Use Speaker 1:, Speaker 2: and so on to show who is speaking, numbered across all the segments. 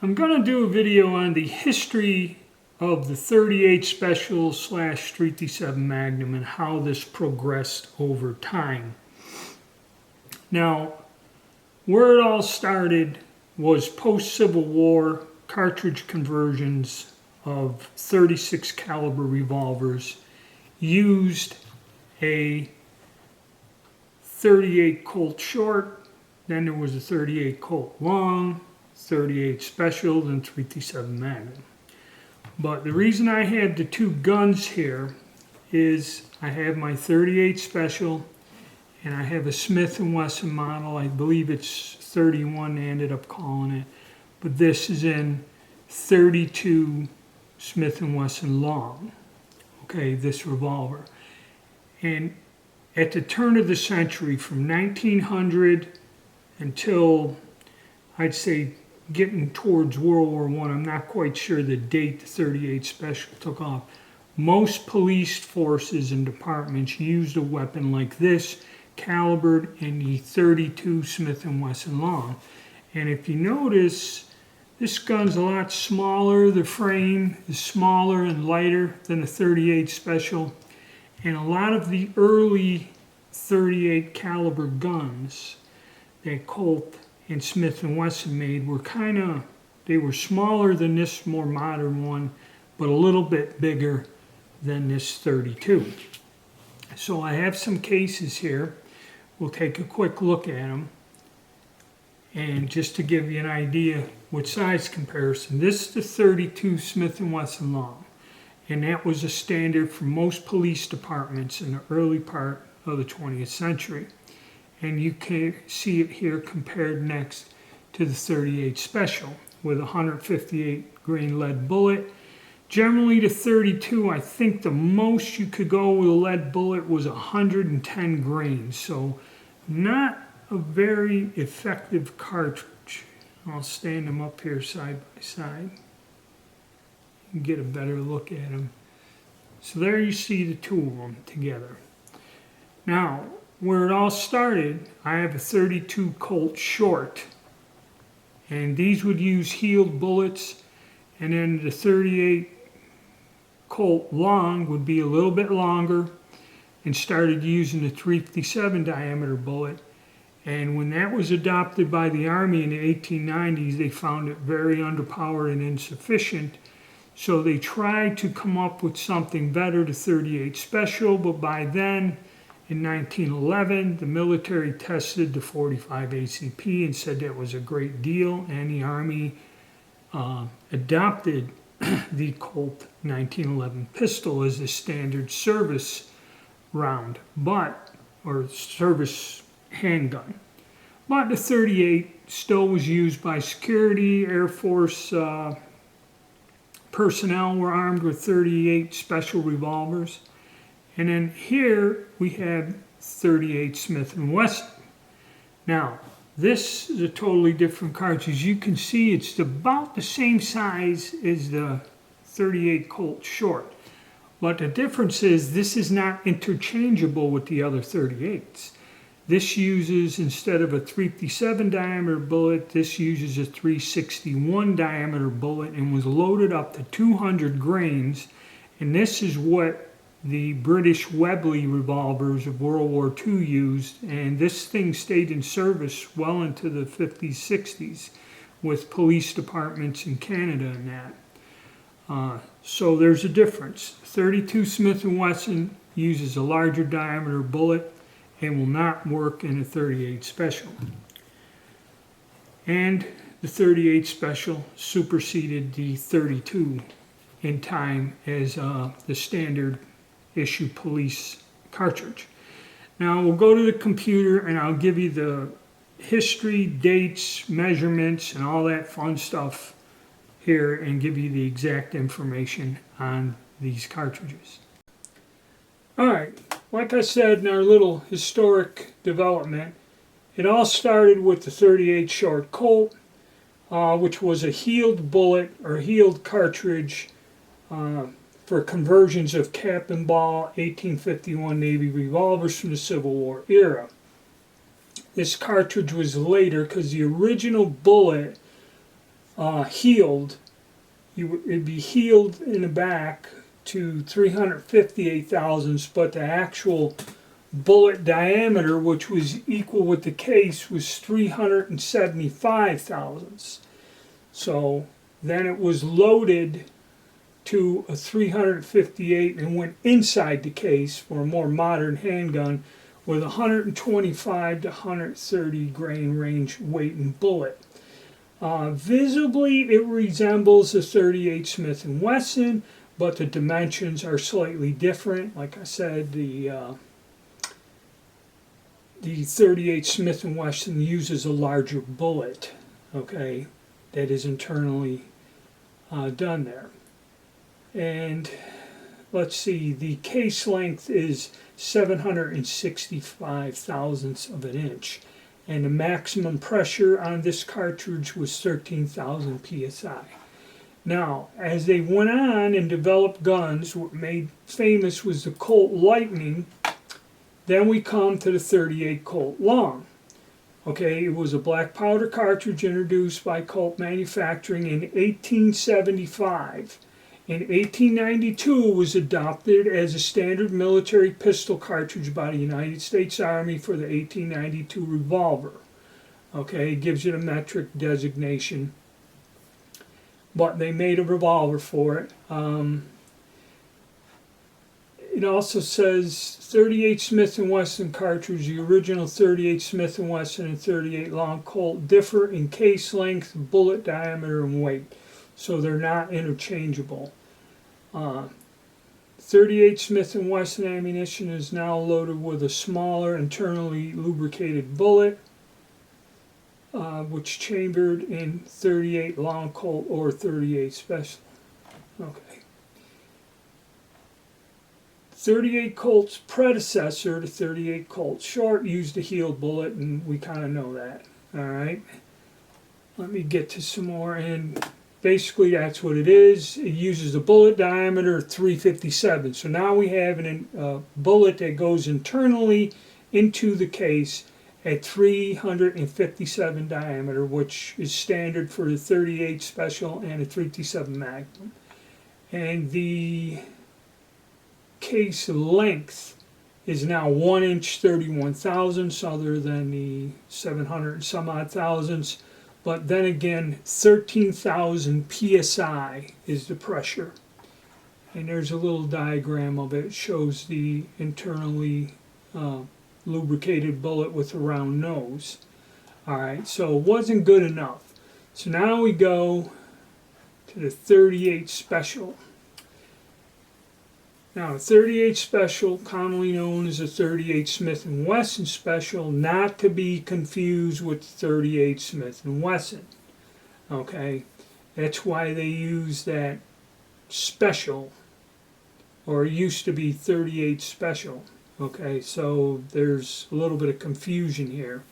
Speaker 1: I'm going to do a video on the history of the .38 Special / .357 Magnum and how this progressed over time. Now, where it all started was post-Civil War cartridge conversions of 36 caliber revolvers used a 38 Colt short, then there was a 38 Colt long, 38 Special, then .357 Magnum. But the reason I have the two guns here is I have my 38 Special and I have a Smith & Wesson model. I believe it's 31 they ended up calling it. But this is in 32 Smith & Wesson long. Okay, this revolver. And at the turn of the century, from 1900 until, I'd say, getting towards World War I, I'm not quite sure the date the 38 Special took off, most police forces and departments used a weapon like this, calibered in the 32 Smith & Wesson long. And if you notice, this gun's a lot smaller. The frame is smaller and lighter than the 38 Special. And a lot of the early 38 caliber guns that Colt and Smith & Wesson made were they were smaller than this more modern one, but a little bit bigger than this 32. So I have some cases here. We'll take a quick look at them. And just to give you an idea what size comparison, this is the 32 Smith & Wesson long. And that was a standard for most police departments in the early part of the 20th century. And you can see it here compared next to the 38 Special with a 158 grain lead bullet. Generally the 32, I think the most you could go with a lead bullet was 110 grains. So not a very effective cartridge. I'll stand them up here side by side and get a better look at them. So there you see the two of them together. Now, where it all started, I have a 32 Colt short, and these would use heeled bullets, and then the 38 Colt long would be a little bit longer and started using the .357 diameter bullet. And when that was adopted by the Army in the 1890s, they found it very underpowered and insufficient. So they tried to come up with something better, the 38 Special, but by then, in 1911, the military tested the .45 ACP and said that was a great deal, and the Army adopted the Colt 1911 pistol as the standard service round, or service handgun. But the 38 still was used by security. Air Force personnel were armed with 38 Special revolvers. And then here we have 38 Smith & Wesson. Now, this is a totally different cartridge. As you can see, it's about the same size as the 38 Colt short. But the difference is this is not interchangeable with the other 38s. This uses, instead of a .357 diameter bullet, this uses a .361 diameter bullet and was loaded up to 200 grains. And this is what the British Webley revolvers of World War II used, and this thing stayed in service well into the 50s, 60s with police departments in Canada and that. So there's a difference. 32 Smith & Wesson uses a larger diameter bullet and will not work in a 38 Special. And the 38 Special superseded the 32 in time as the standard issue police cartridge. Now we'll go to the computer and I'll give you the history, dates, measurements, and all that fun stuff here and give you the exact information on these cartridges. Alright, like I said in our little historic development, it all started with the 38 short Colt, which was a heeled bullet or heeled cartridge for conversions of cap and ball 1851 Navy revolvers from the Civil War era. This cartridge was later because the original bullet heeled. It'd be heeled in the back to 358 thousandths, but the actual bullet diameter, which was equal with the case, was 375 thousandths. So then it was loaded to a 358 and went inside the case for a more modern handgun with 125 to 130 grain range weight and bullet. Visibly, it resembles a 38 Smith & Wesson, but the dimensions are slightly different. Like I said, the 38 Smith & Wesson uses a larger bullet, okay, that is internally done there. And let's see, the case length is 765 thousandths of an inch. And the maximum pressure on this cartridge was 13,000 psi. Now, as they went on and developed guns, what made famous was the Colt Lightning. Then we come to the 38 Colt Long. Okay, it was a black powder cartridge introduced by Colt Manufacturing in 1875. In 1892, it was adopted as a standard military pistol cartridge by the United States Army for the 1892 revolver. Okay, it gives it a metric designation, but they made a revolver for it. It also says 38 Smith & Wesson cartridge. The original 38 Smith & Wesson and 38 Long Colt differ in case length, bullet diameter, and weight. So they're not interchangeable. 38 Smith & Wesson ammunition is now loaded with a smaller internally lubricated bullet, which chambered in 38 Long Colt or 38 Special. Okay. 38 Colt's predecessor, the 38 Colt Short, used a heeled bullet, and we kind of know that. All right. Let me get to some more, and basically that's what it is. It uses a bullet diameter of 357. So now we have a bullet that goes internally into the case at 357 diameter, which is standard for the 38 Special and a 357 Magnum. And the case length is now 1 inch 31 thousandths, other than the 700 and some odd thousandths. But then again, 13,000 psi is the pressure. And there's a little diagram of it. It shows the internally lubricated bullet with a round nose. All right, so it wasn't good enough. So now we go to the 38 Special. Now, a 38 Special, commonly known as a 38 Smith & Wesson Special, not to be confused with 38 Smith & Wesson. Okay, that's why they use that Special, or it used to be 38 Special. Okay, so there's a little bit of confusion here,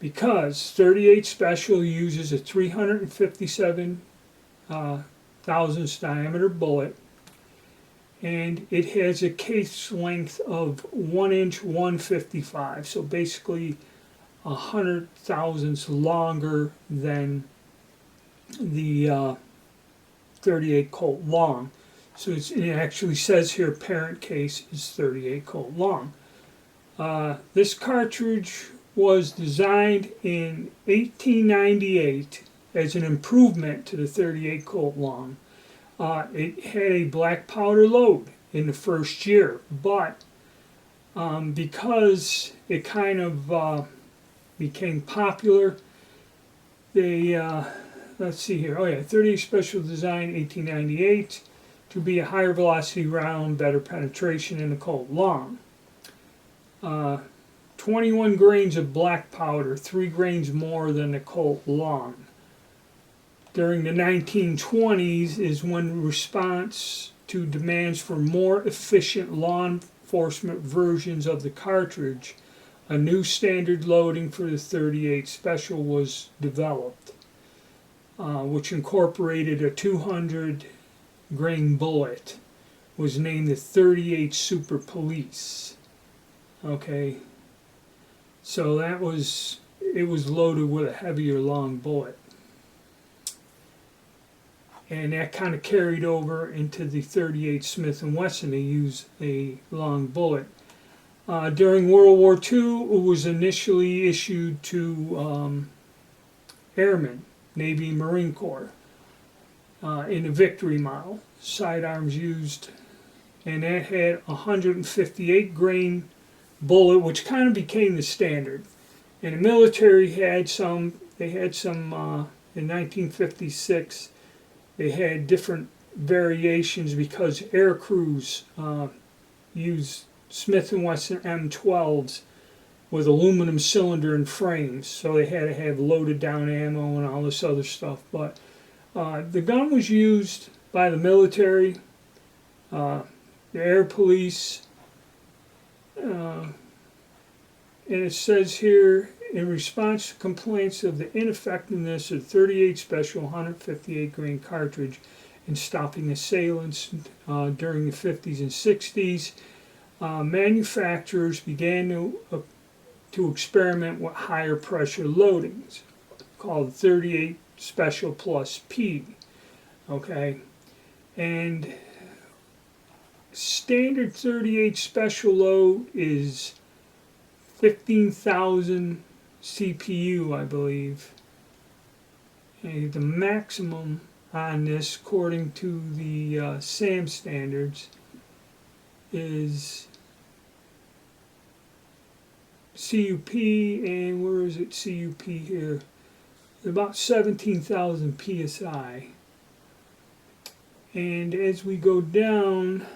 Speaker 1: because 38 Special uses a 357 thousandths diameter bullet, and it has a case length of 1 inch 155, so basically 100 thousandths longer than the 38 Colt Long. So it actually says here parent case is 38 Colt Long. This cartridge was designed in 1898 as an improvement to the 38 Colt Long. It had a black powder load in the first year, but because it kind of became popular, they, let's see here, oh yeah, 38 Special design 1898 to be a higher velocity round, better penetration in the Colt Long. 21 grains of black powder, 3 grains more than the Colt Long. During the 1920s is when response to demands for more efficient law enforcement versions of the cartridge, a new standard loading for the 38 Special was developed, which incorporated a 200 grain bullet, was named the 38 Super Police. Okay, so it was loaded with a heavier long bullet. and that kind of carried over into the 38 Smith & Wesson. They used a long bullet. During World War II, it was initially issued to airmen, Navy and Marine Corps, in the Victory model. Sidearms used, and that had a 158 grain bullet, which kind of became the standard. And the military had some, in 1956, they had different variations because air crews used Smith & Wesson M12s with aluminum cylinder and frames, so they had to have loaded down ammo and all this other stuff. But the gun was used by the military, the air police, and it says here, in response to complaints of the ineffectiveness of 38 Special 158 grain cartridge in stopping assailants during the 50s and 60s, manufacturers began to experiment with higher pressure loadings called 38 Special Plus P. Okay, and standard 38 Special load is 15,000 CPU, I believe. And the maximum on this, according to the SAM standards, is CUP, and where is it CUP here? About 17,000 PSI. And as we go down,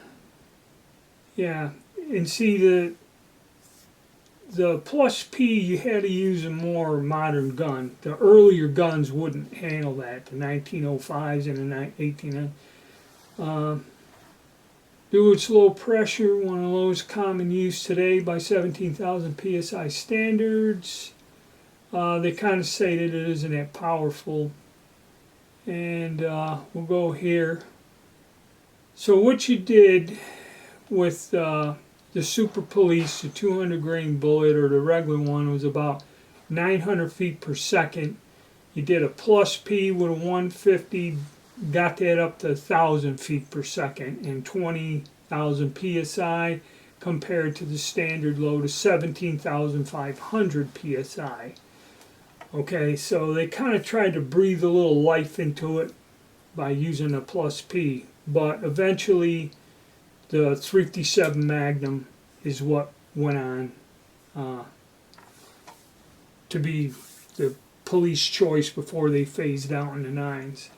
Speaker 1: yeah, and see the plus P, you had to use a more modern gun. The earlier guns wouldn't handle that, the 1905s and the 1800s. Due to its low pressure, one of the lowest common use today by 17,000 PSI standards. They kind of say that it isn't that powerful. And we'll go here. So what you did with the Super Police, the 200 grain bullet, or the regular one, was about 900 feet per second. You did a plus P with a 150, got that up to 1,000 feet per second and 20,000 PSI, compared to the standard load of 17,500 PSI. Okay, so they kind of tried to breathe a little life into it by using a plus P, but eventually the 357 Magnum is what went on to be the police choice before they phased out in the 9s.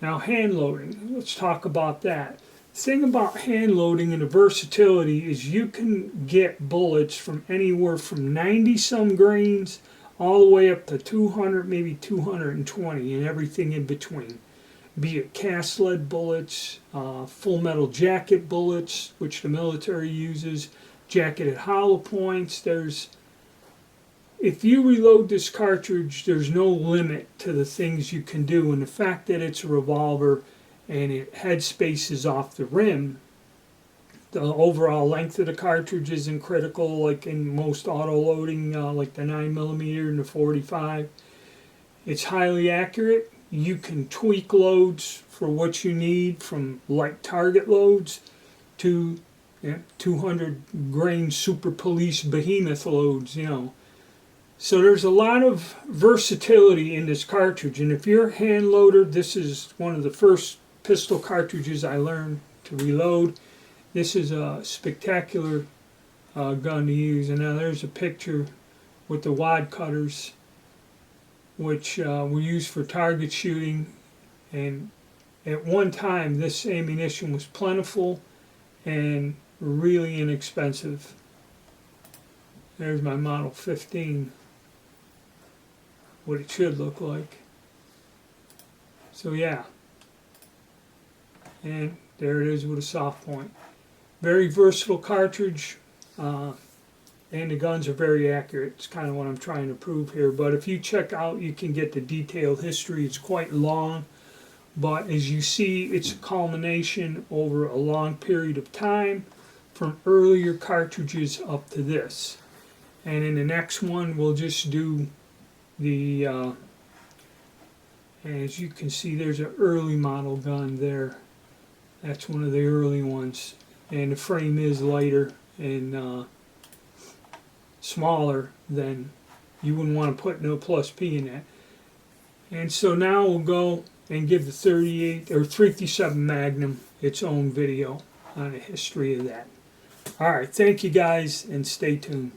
Speaker 1: Now, hand loading, let's talk about that. The thing about hand loading and the versatility is you can get bullets from anywhere from 90 some grains all the way up to 200, maybe 220, and everything in between. Be it cast lead bullets, full metal jacket bullets, which the military uses, jacketed hollow points. If you reload this cartridge, there's no limit to the things you can do. And the fact that it's a revolver and it head spaces off the rim, the overall length of the cartridge isn't critical like in most auto loading, like the 9mm and the 45. It's highly accurate. You can tweak loads for what you need, from light target loads to 200 grain Super Police behemoth loads, So there's a lot of versatility in this cartridge, and if you're a hand loader, this is one of the first pistol cartridges I learned to reload. This is a spectacular gun to use, and now there's a picture with the wad cutters, which were used for target shooting. And at one time, this ammunition was plentiful and really inexpensive. There's my Model 15, what it should look like. So yeah, and there it is with a soft point. Very versatile cartridge, and the guns are very accurate. It's kind of what I'm trying to prove here. But if you check out, you can get the detailed history. It's quite long, but as you see, it's a culmination over a long period of time from earlier cartridges up to this. And in the next one, we'll just do the As you can see, there's an early model gun there. That's one of the early ones. And the frame is lighter and smaller than, you wouldn't want to put no plus P in that. And so now we'll go and give the 38 or 357 Magnum its own video on the history of that. Alright, thank you guys and stay tuned.